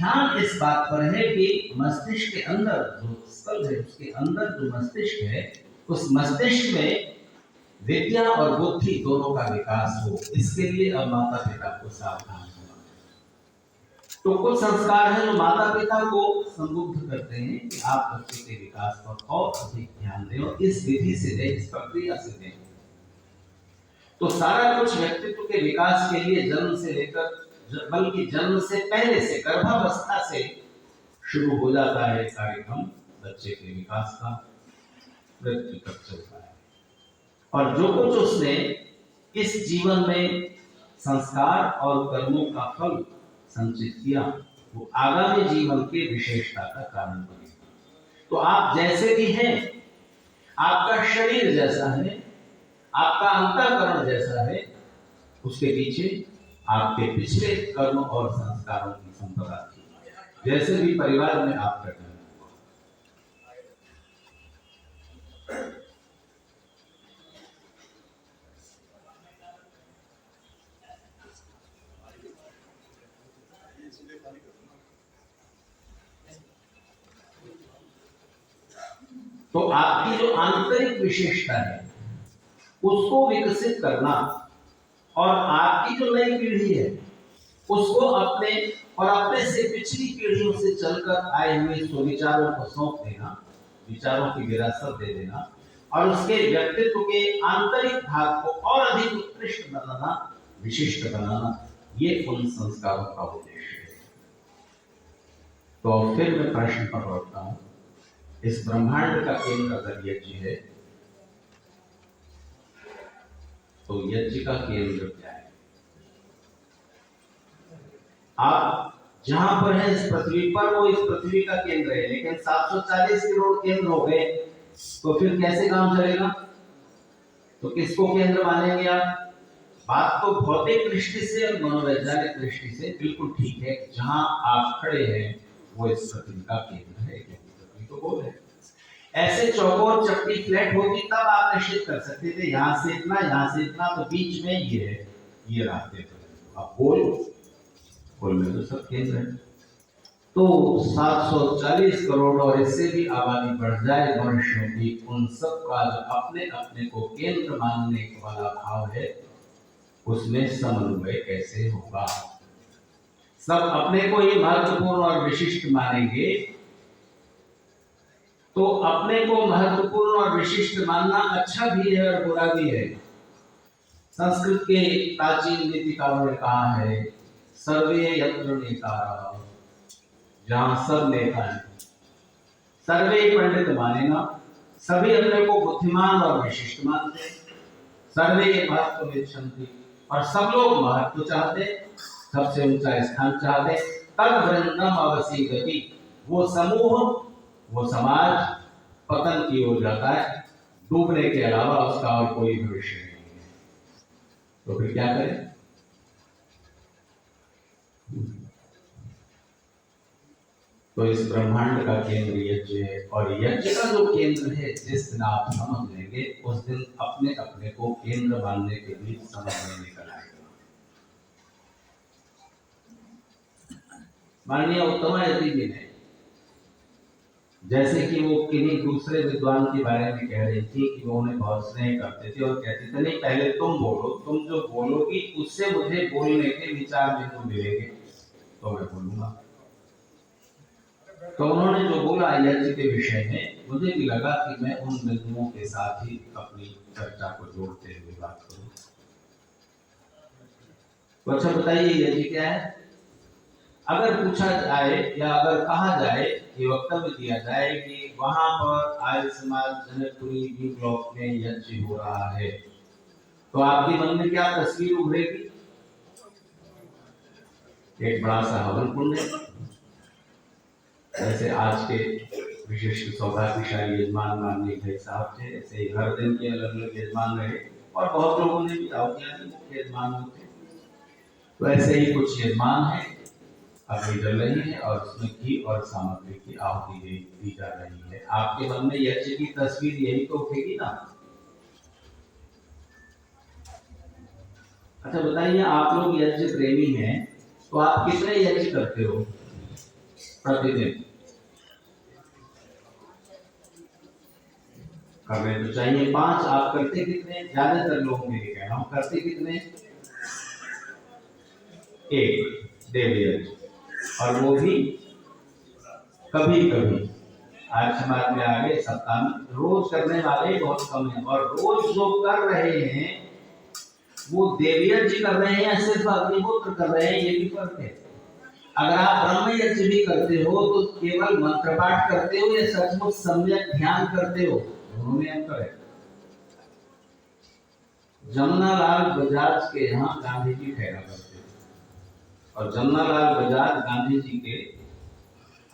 ध्यान इस बात पर है कि मस्तिष्क के अंदर जो स्कल है, उसके अंदर जो मस्तिष्क है, उस मस्तिष्क में विद्या और बुद्धि दोनों का विकास हो। इसके लिए अब माता पिता को सावधान होना है। तो कुछ संस्कार हैं जो माता पिता को संबुद्ध करते हैं कि आप बच्चे के विकास पर और अधिक ध्यान दें और इस विधि से दें, इस प्रक्रिया से दें। तो सारा कुछ व्यक्तित्व के विकास के लिए जन्म से लेकर, बल्कि जन्म से पहले से, गर्भावस्था से शुरू हो जाता है कार्यक्रम बच्चे के विकास का, मृत्यु तक चलता है। और जो कुछ उसने इस जीवन में संस्कार और कर्मों का फल संचित किया, वो आगामी जीवन के विशेषता का कारण बनेगा। तो आप जैसे भी हैं, आपका शरीर जैसा है, आपका अंतःकरण जैसा है, उसके पीछे आपके पिछले कर्म और संस्कारों की संपदा थी। जैसे भी परिवार में आपका जन्म हुआ, तो आपकी जो आंतरिक विशेषता है उसको विकसित करना और आपकी जो नई पीढ़ी है उसको अपने से पिछली पीढ़ियों से चलकर आए हुए सुविचारों को सौंप देना, विचारों की विरासत दे देना और उसके व्यक्तित्व के आंतरिक भाग को और अधिक उत्कृष्ट बनाना, विशिष्ट बनाना, ये उन संस्कारों का उद्देश्य है। तो फिर मैं प्रश्न पर लौटता हूं, इस ब्रह्मांड का केंद्र अगर यज्ञ है तो यज्ञ का केंद्र क्या है? आप जहां पर है इस पृथ्वी पर, वो इस पृथ्वी का केंद्र है, लेकिन 740 करोड़ केंद्र हो गए, तो फिर कैसे काम चलेगा? तो किसको केंद्र मानेंगे आप? बात तो भौतिक दृष्टि से और मनोवैज्ञानिक दृष्टि से बिल्कुल ठीक है, जहां आप खड़े हैं वो इस पृथ्वी का केंद्र है, पृथ्वी तो गोल है। ऐसे चौकोर चपटी फ्लैट होती तब आप निश्चित कर सकते थे यहां से इतना, यहां से इतना, तो बीच में ये है, ये रास्ते पर। अब गोल में तो सब केंद्र है। तो 740 करोड़ और इससे भी आबादी बढ़ जाए मनुष्यों की, उन सब का जो अपने अपने को केंद्र मानने वाला भाव है, उसमें समन्वय कैसे होगा? सब अपने को ही महत्वपूर्ण और विशिष्ट मानेंगे, तो अपने को महत्वपूर्ण और विशिष्ट मानना अच्छा भी है और बुरा भी है। संस्कृत के प्राचीन नीतिकारों ने कहा है, सर्वे यत्र नेतारः, जहां सब नेता है, सर्वे पंडित मानेगा, सभी अपने को बुद्धिमान और विशिष्ट मानते, सर्वे महत्वमिच्छन्ति, और सब लोग महत्व चाहते, सबसे ऊंचा स्थान चाहते। तद वृंदम अवसीदति, वो समूह, वो समाज पतन की ओर जाता है, डूबने के अलावा उसका और कोई भविष्य नहीं है। तो फिर क्या करें? तो इस ब्रह्मांड का केंद्र यज्ञ है, और यज्ञ का जो केंद्र है, जिस दिन आप समझ लेंगे उस दिन अपने अपने को केंद्र मानने के लिए समझ में निकल आएगा। माननीय उत्तमा यति जी ने, जैसे कि वो किन्हीं दूसरे विद्वान के बारे में कह रही थी कि वो उन्हें बहुत स्नेह करते थे और कहते थे, नहीं पहले तुम बोलो, तुम जो बोलोगी उससे मुझे बोलने के विचार बिंदु मिलेंगे तो मैं बोलूंगा। तो उन्होंने जो बोला यज्ञ के विषय में, मुझे भी लगा कि मैं उन बिंदुओं के साथ ही अपनी चर्चा को जोड़ते हुए बात करूं। तो अच्छा बताइए, यज्ञ क्या है? अगर पूछा जाए या अगर कहा जाए, ये वक्तव्य दिया जाए कि वहां पर आर्य समाज जनकपुरी ब्लॉक में यज्ञ हो रहा है, तो आपके मन में क्या तस्वीर उभरेगी? एक बड़ा सा हवन कुंड है, जैसे आज के विशिष्ट सौभाग्यशाली यजमान माननीय भाई साहब थे, ऐसे हर दिन के अलग अलग यजमान रहे और बहुत लोगों ने भी आहुतियां दी, मुख्य यजमान होते। तो ऐसे ही कुछ यजमान है, अग्नि जल रही है और उसमें घी और सामग्री की आहुति दी जा रही है। आपके मन में यज्ञ की तस्वीर यही तो उठेगी ना? अच्छा बताइए, आप लोग यज्ञ प्रेमी हैं, तो आप कितने यज्ञ करते हो? प्रतिदिन करने तो चाहिए 5। आप करते कितने? ज्यादातर लोगों के लिए कह रहा हूं, करते कितने? 1 डेली यज्ञ, और वो भी कभी कभी। आज समाज में आगे सप्ताह में रोज करने वाले बहुत कम हैं, और रोज जो कर रहे हैं वो देवयज्ञ कर रहे हैं या सिर्फ अग्निहोत्र कर रहे हैं, ये भी फर्क है। अगर आप ब्रह्म यज्ञ भी करते हो तो केवल मंत्र पाठ करते हो या सचमुच सम्यक ध्यान करते हो, दोनों में अंतर है। जमुनालाल बजाज के यहाँ गांधी जी ठहरा करते थे, और जमुनालाल बजाज गांधी जी के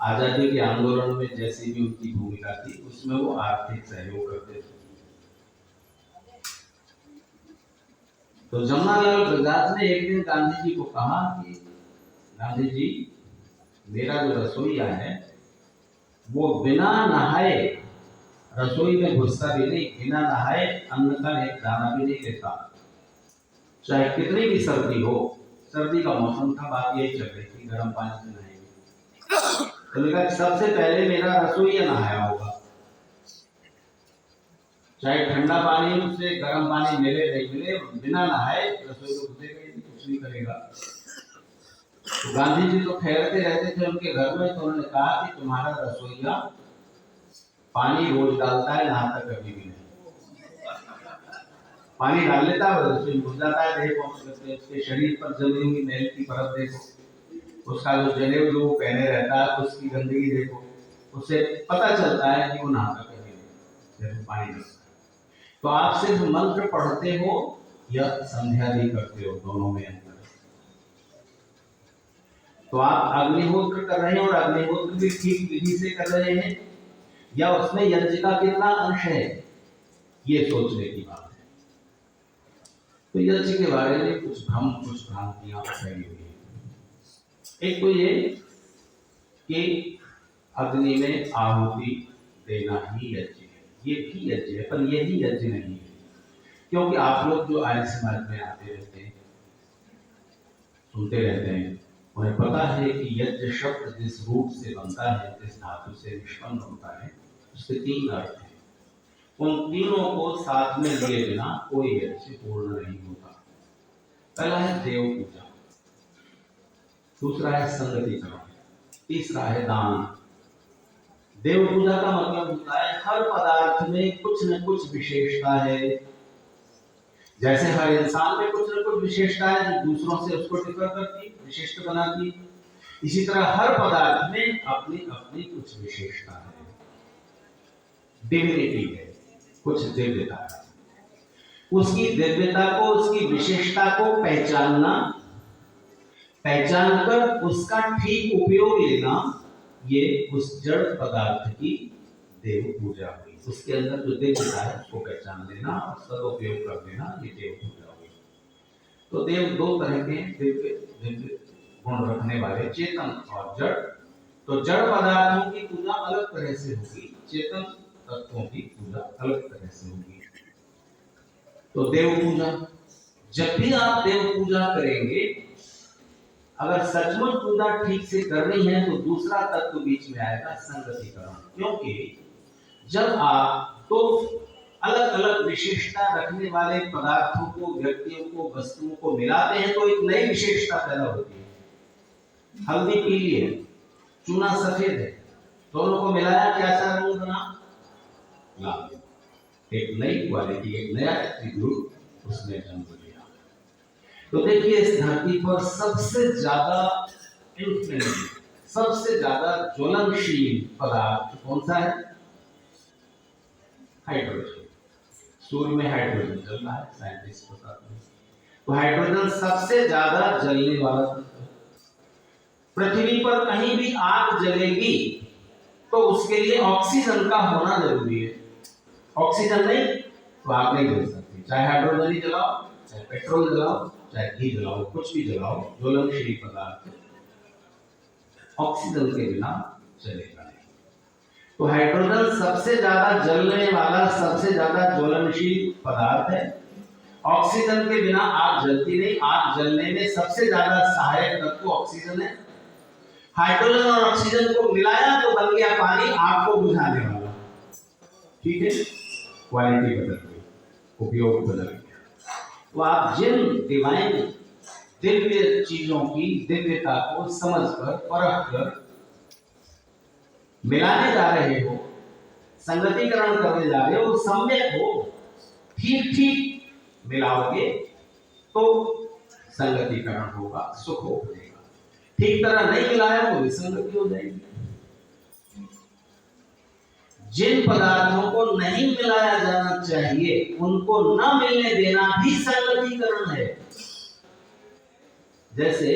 आजादी के आंदोलन में जैसी भी उनकी भूमिका थी उसमें वो आर्थिक सहयोग करते थे। तो जमुनालाल बजाज ने एक दिन गांधी जी को कहा कि गांधी जी, मेरा जो रसोईया है वो बिना नहाए रसोई में घुसता भी नहीं, बिना नहाए अन्न का एक दाना भी नहीं लेता, चाहे कितनी भी सर्दी हो। सर्दी का मौसम था, बात यही चल रही थी, गर्म पानी से नहाएंगे। तो लगा सबसे पहले मेरा रसोईया नहाया होगा, चाहे ठंडा पानी से गर्म पानी मिले नहीं मिले, बिना नहाए रसोई में घुसेगा ही, कुछ नहीं करेगा। तो गांधी जी तो ठहरते रहते थे उनके घर में, तो उन्होंने कहा कि तुम्हारा रसोईया पानी रोज डालता है, नहाता कभी भी नहीं। पानी डाल लेता है, रसोई में घुस जाता है, देखो उसके शरीर पर जमी हुई मैल की परत देखो, उसका जो जनेऊ जो वो पहने रहता है उसकी गंदगी देखो, उससे पता चलता है कि वो नहाता कभी नहीं, देखो पानी डालता है। तो आप सिर्फ मंत्र पढ़ते हो या संध्या भी करते हो, दोनों में अंतर है। तो आप अग्निहोत्र कर रहे हैं और अग्निहोत्र भी ठीक विधि से कर रहे हैं, या उसमें यज्ञ का कितना अंश है, ये सोचने की बात है। तो यज्ञ के बारे में कुछ भ्रम, कुछ भ्रांतियां फैली हुई है। एक तो ये कि अग्नि में आहुति देना ही यज्ञ है, ये भी यज्ञ है, पर यही यज्ञ नहीं है। क्योंकि आप लोग जो आर्य समाज में आते रहते हैं, सुनते रहते हैं, उन्हें पता है कि यज्ञ शब्द जिस रूप से बनता है, जिस धातु से निष्पन्न होता है, उसके 3 अर्थ हैं। उन तीनों को साथ में लिए बिना कोई यज्ञ पूर्ण नहीं होता। पहला है देव पूजा, दूसरा है संगतिकरण, तीसरा है दान। देव पूजा का मतलब होता है हर पदार्थ में कुछ न कुछ विशेषता है। जैसे हर इंसान में कुछ न कुछ विशेषता है जो दूसरों से उसको डिफर करती, विशिष्ट बनाती, इसी तरह हर पदार्थ में अपनी अपनी कुछ विशेषता है, डिविनिटी है, कुछ दिव्यता है। उसकी दिव्यता को, उसकी विशेषता को पहचानना, पहचान कर उसका ठीक उपयोग लेना, ये उस जड़ पदार्थ की देव पूजा हुई। उसके अंदर जो दिव्यता है उसको पहचान लेना और सदुपयोग कर लेना, ये देव पूजा हुई। तो देव 2 तरह के दिव्य गुण रखने वाले, चेतन और जड़। तो जड़ पदार्थों की पूजा अलग तरह से होगी, चेतन तत्वों की पूजा अलग तरह से होगी। तो देव पूजा, जब भी आप देव पूजा करेंगे, अगर सचमुच पूजा ठीक से करनी है तो दूसरा तत्व बीच में आएगा, संगतिकरण। क्योंकि जब आप तो अलग अलग विशेषता रखने वाले पदार्थों को, व्यक्तियों को, वस्तुओं को मिलाते हैं तो एक नई विशेषता पैदा होती है। हल्दी पीली है, चूना सफेद है, दोनों को मिलाया कैसा रंग बना? लाल। एक नई क्वालिटी, एक नया एट्रीब्यूट उसने जन्म लिया। तो देखिए, इस धरती पर सबसे ज्यादा इन्फ्लेमेबल, सबसे ज्यादा ज्वलनशील पदार्थ कौन सा है? हाइड्रोजन। सूर्य में हाइड्रोजन जल रहा है, साइंटिस्ट बताते हैं। तो हाइड्रोजन सबसे ज्यादा जलने वाला तत्व है। पृथ्वी पर कहीं भी आग जलेगी तो उसके लिए ऑक्सीजन का होना जरूरी है। ऑक्सीजन नहीं तो आग नहीं जल सकती। चाहे हाइड्रोजन ही जलाओ, चाहे पेट्रोल जलाओ, चाहे घी जलाओ, कुछ भी जलाओ, ज्वलनशील पदार्थ ऑक्सीजन के बिना चलेगा नहीं। तो हाइड्रोजन सबसे ज्यादा जलने वाला, सबसे ज्यादा ज्वलनशील पदार्थ है। ऑक्सीजन के बिना आग जलती नहीं। आग जलने में सबसे ज्यादा सहायक तत्व ऑक्सीजन है। हाइड्रोजन और ऑक्सीजन को मिलाया तो बन गया पानी, आग को बुझाने वाला। ठीक है, क्वालिटी बदल गई, उपयोग बदल गया। तो आप जिन डिवाइन दिव्य चीजों की दिव्यता को समझकर परख कर मिलाने जा रहे हो, संगतिकरण करने जा रहे हो, सम्यक हो, ठीक ठीक मिलाओगे तो संगतिकरण होगा, सुख होगा। ठीक तरह नहीं मिलाया तो विसंगति हो जाएगी। जिन पदार्थों को नहीं मिलाया जाना चाहिए उनको न मिलने देना भी संगतिकरण है। जैसे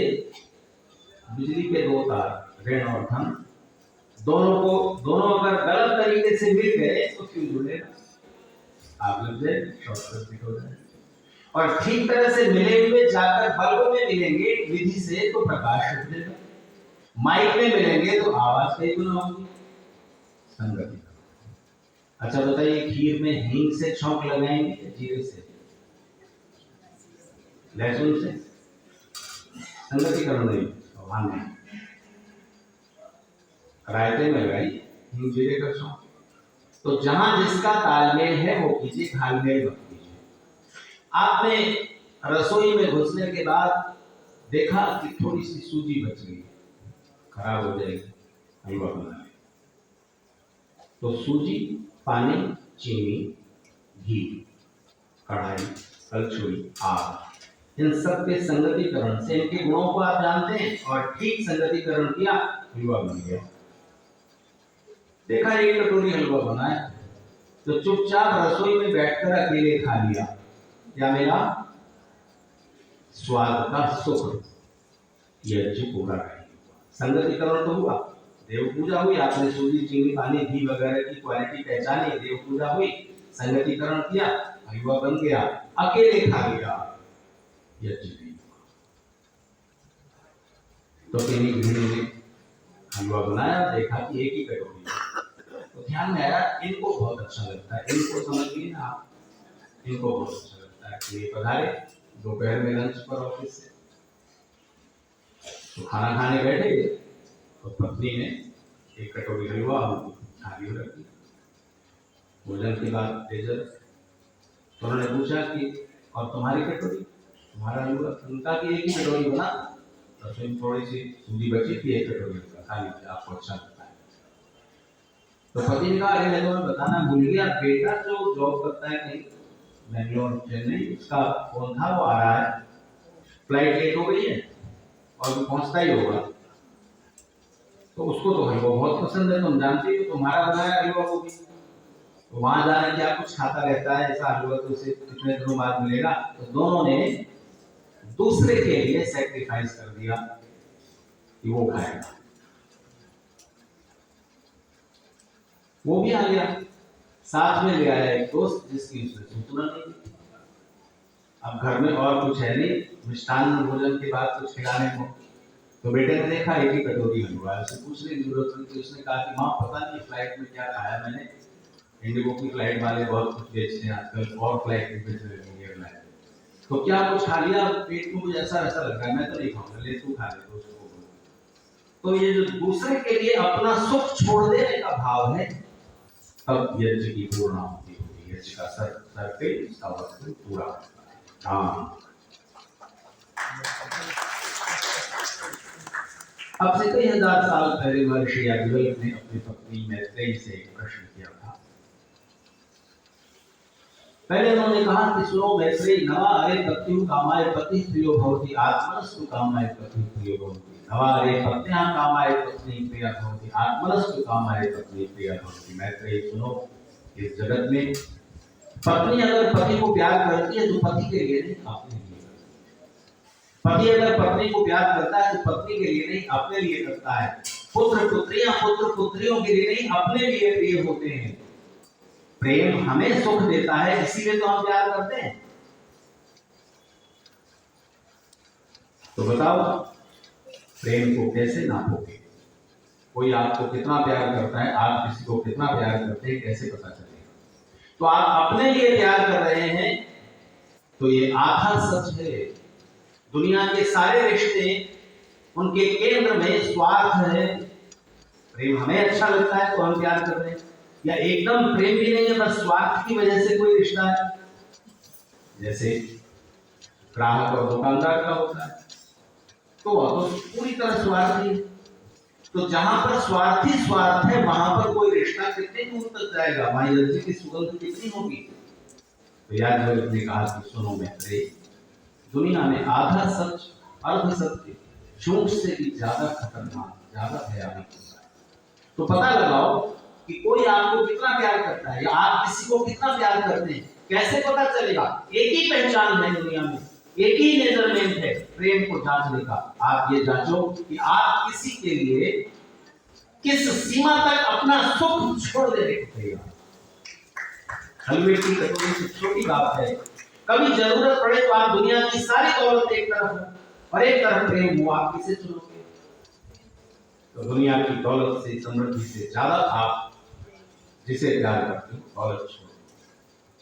बिजली के दो तार, ऋण और धन, दोनों अगर गलत तरीके से मिल गए तो फ्यूज जुड़ेगा, आग लग जाए, शॉर्ट सर्किट हो जाए। और ठीक तरह से मिले हुए जाकर बल्ब में मिलेंगे विधि से तो प्रकाश उठेगा, माइक में मिलेंगे तो आवाज कई गुना होगी, संगति। अच्छा बताइए, खीर में हींग से छौंक लगाएंगे, जीरे से, लहसुन से? संगतिकरण नहीं, भगवान ने रायते में लगाई हींग जीरे का छौंक। तो जहां जिसका तालमेल है वो कीजिए, तालमेल मत कीजिए। आपने रसोई में घुसने के बाद देखा कि थोड़ी सी सूजी बच गई, खराब हो जाएगी हलवा बनाने, तो सूजी, पानी, चीनी, घी, कढ़ाई, कलछुली, आग, इन सब के संगतिकरण से इनके गुणों को आप जानते हैं और ठीक संगतिकरण किया, हलवा बन गया। देखा एक कटोरी हलवा बना है तो चुपचाप रसोई में बैठकर अकेले खा लिया, क्या मिला? स्वाद का सुख, यज्ञ पूरा नहीं हुआ, संगतिकरण तो हुआ, देव पूजा हुई, आपने सूजी, चीनी, पानी, घी वगैरह की क्वालिटी पहचानी, देव पूजा हुई, संगतिकरण किया, हलवा बन गया, अकेले खा लिया, यज्ञ नहीं हुआ। तो किन्हीं गृहिणी ने हलवा बनाया, देखा कि एक ही कटोरी, तो ध्यान में आया इनको बहुत अच्छा लगता है, इनको समझिए ना आप, इनको बहुत अच्छा लगता है कि ये पधारे दोपहर में लंच पर ऑफिस से, तो खाना खाने बैठे तो पत्नी ने एक कटोरी हलवा थाली में रख दिया। भोजन के बाद डेजर्ट, तो उन्होंने पूछा कि और तुम्हारी कटोरी, तुम्हारा हलवा? उनका कि एक ही कटोरी बना, तो थोड़ी सी सूजी बची थी, एक कटोरी खा लीजिए, आपको अच्छा लगता है। तो पति ने कहा, अरे मैं तुम्हें बताना भूल गया, बेटा जो जॉब करता है कहीं बेंगलोर, चेन्नई, उसका फोन था, वो आ रहा है, फ्लाइट लेट हो गई है और वो पहुंचता ही होगा, तो उसको तो हलवा बहुत पसंद है, तुम जानती हो, तुम्हारा बनाया हलवा को भी, तो वहां जाने क्या कुछ खाता रहता है, ऐसा हलवा तो उसे कितने दिनों बाद मिलेगा। तो दोनों ने दूसरे के लिए सैक्रिफाइस कर दिया कि वो खाएगा। वो भी आ गया, साथ में ले आया एक दोस्त जिसकी उसने सूचना नहीं दी। अब घर में और कुछ है नहीं, मिष्टान्न भोजन के बाद कुछ खिलाने को, तो बेटे ने देखा एक ही कटोरी हलवा, उसे पूछने की जरूरत नहीं थी। उसने कहा कि माँ पता नहीं फ्लाइट में क्या खाया मैंने, इंडिगो की फ्लाइट वाले बहुत कुछ बेचते हैं आजकल, और फ्लाइट में बेच रहे हैं एयरलाइन, तो क्या कुछ खा लिया, पेट में कुछ ऐसा वैसा लग रहा है, मैं तो नहीं खाऊंगा, ले तू खा ले। तो ये जो दूसरे के लिए अपना सुख छोड़ देने का भाव है, तब यज्ञ की पूर्णाहुति होगी, यज्ञ का सर्कल, इसका वक्त पूरा होता है। हाँ, अब से कई हजार साल पहले महर्षि याज्ञवल्क्य ने अपनी पत्नी मैत्रेयी से एक प्रश्न किया था। पहले उन्होंने कहा कि सुनो मैत्रेयी, नवा अरे पत्युः कामाय पतिः प्रियो भवति, आत्मनस्तु कामाय पतिः प्रियो भवति। नवा अरे पत्न्याः कामाय पत्नी प्रिया भवति, आत्मनस्तु कामाय पत्नी प्रिया भवति। मैत्रेयी सुनो, इस जगत में पत्नी अगर पति को प्यार करती है तो पति के लिए नहीं, अपने लिए। पति अगर पत्नी को प्यार करता है तो पत्नी के लिए नहीं, अपने लिए करता है। पुत्र पुत्रियां पुत्र पुत्रियों के लिए नहीं, अपने लिए प्रिय होते हैं। प्रेम हमें सुख देता है, इसीलिए तो हम प्यार करते हैं। तो बताओ, प्रेम को कैसे नापोगे? कोई आपको कितना प्यार करता है, आप किसी को कितना प्यार करते हैं, कैसे पता चलेगा? तो आप अपने लिए प्यार कर रहे हैं तो ये आधा सच है। दुनिया के सारे रिश्ते उनके केंद्र में स्वार्थ है। प्रेम हमें अच्छा लगता है तो हम प्यार कर रहे हैं, या एकदम प्रेम भी नहीं है, बस स्वार्थ की वजह से कोई रिश्ता है, जैसे ग्राहक और दुकानदार का होता है, तो वह तो पूरी तरह स्वार्थी है। तो जहां पर स्वार्थी स्वार्थ है वहां पर कोई रिश्ता कितने दूर तक जाएगा, वहां एनर्जी की सुगंध कितनी होगी। तो याज्ञवल्क्य ने कहा कि सुनो मैत्रेय, दुनिया में आधा सच अर्ध सत्य झूठ से भी ज्यादा खतरनाक, ज्यादा भयानक होता है। तो पता लगाओ कि कोई आपको कितना प्यार करता है या आप किसी को कितना प्यार करते हैं, कैसे पता चलेगा? एक ही पहचान है दुनिया में, एक ही मेजरमेंट है प्रेम को जांचने का। आप ये जांचो कि आप किसी के लिए किस सीमा तक अपना सुख छोड़ देने को तैयार। हलवे की कटोरी से छोटी बात है, कभी जरूरत पड़े तो आप दुनिया की सारी दौलत एक तरफ और एक तरफ प्रेम हो, आप किसे चुनोगे? तो दुनिया की दौलत से, समृद्धि से ज्यादा आप जिसे प्यार करते हो दौलत छोड़ो।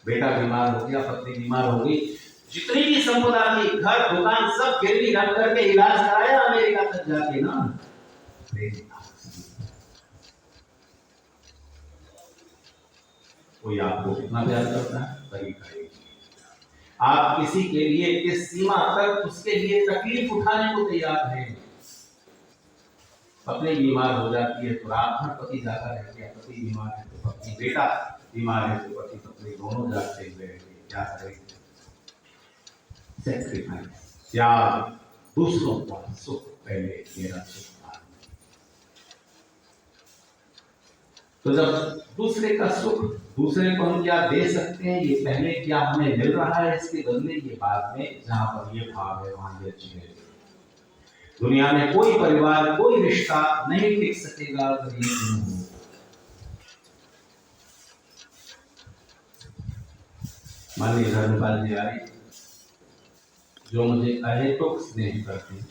बेटा बीमार हो गया, पत्नी बीमार हो गई, जितनी भी संपदा थी, घर दुकान सब गिरवी रख करके इलाज कराया अमेरिका तक जाके ना, प्रेम। कोई आपको कितना प्यार करता है वही करेगी। आप किसी के लिए किस सीमा तक उसके लिए तकलीफ उठाने को तैयार हैं। पत्नी बीमार हो जाती है तो रात भर पति जागा रह गया, पति बीमार है तो पत्नी, बेटा बीमार है तो पति पत्नी दोनों जागते हुए क्या करेंगे? सैक्रिफाइस, त्याग, दूसरों का सुख पहले, मेरा सुख। तो जब दूसरे का सुख, दूसरे को हम क्या दे सकते हैं, ये पहले क्या हमें मिल रहा है इसके बदले, ये बाद में जहां पर ये भाव है वहां ये अच्छी है। दुनिया में कोई परिवार, कोई रिश्ता नहीं टिक सकेगा अगर ये नहीं हो। माननीय धर्मपाल जी आए जो मुझे अहेतुक स्नेह करते हैं,